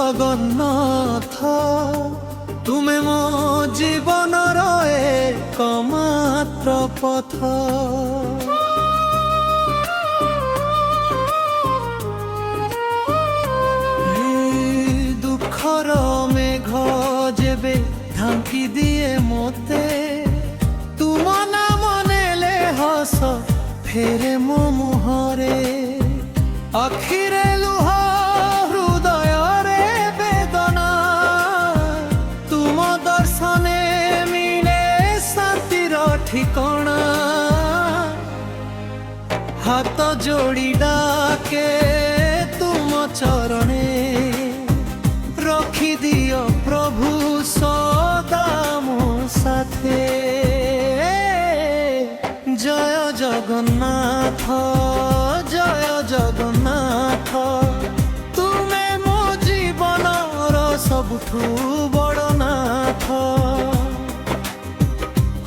ଜଗନ୍ନାଥ ତୁମେ ମୋ ଜୀବନର ଏକମାତ୍ର ପଥ। ଦୁଃଖର ମେଘ ଯେବେ ଢାଙ୍କି ଦିଏ ମୋତେ, ତୁମ ନାମ ନେଲେ ହସ ଫେରେ ମୋ ମୁହଁରେ। ଆଖିରେ ଲୁହ ହୃଦୟରେ ବେଦନା, ତୁମ ଦର୍ଶନେ ମିଳେ ଶାନ୍ତିର ଠିକଣା। ହାତ ଯୋଡ଼ି ଡାକେ ତୁମ ଚରଣେ, ରଖିଦିଅ ପ୍ରଭୁ ସଦା ମୋ ସାଥେ। ଜୟ ଜଗନ୍ନାଥ ଜୟ ଜଗନ୍ନାଥ, ତୁମେ ମୋ ଜୀବନର ସବୁଠୁ ବଡ଼ ନାଥ।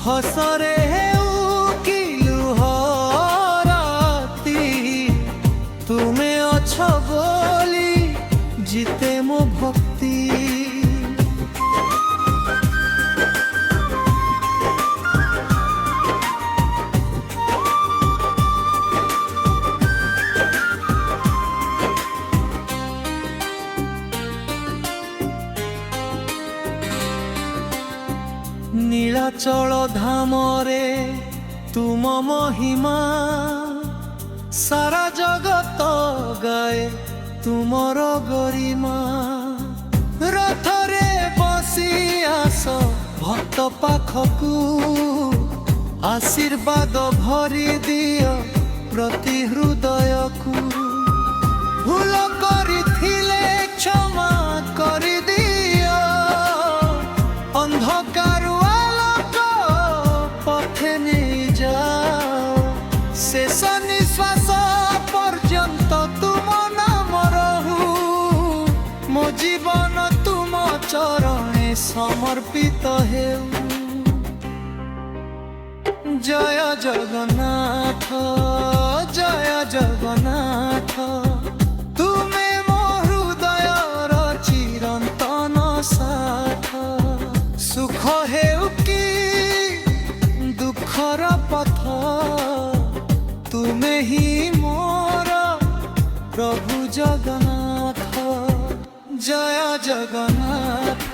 ହସରେ ହେଉ କି ଲୁହ ରାତି, ତୁମେ ଅଛ ବୋଲି ଜିତେ ମୋ ଭକ୍ତି। নীলাচল ধামরে তুম মহিমা, সারা জগত গায়ে তুমর গরিমা। রথরে বসি আস ভক্ত পাখকু, আশীর্বাদ ভরি দিও প্রতি হৃদয়কু। ভুল করিথিলে ক্ষমা করি দিও, অন্ধকার আলোক পথে নিয়ে যাও। শেষ নিঃশ্বাস পর্যন্ত তুম নাম রহু, মো জীবন তুম চরণে সমর্পিত হেউ। জয় জগন্নাথ জয় জগন্নাথ, তুমে ମୋ ହୃଦୟର ଚିରନ୍ତନ ସାଥ। ସୁଖ ହେଉ କି ଦୁଃଖର ପଥ, ତୁମେ ହିଁ ମୋର ପ୍ରଭୁ ଜଗନ୍ନାଥ। ଜୟ ଜଗନ୍ନାଥ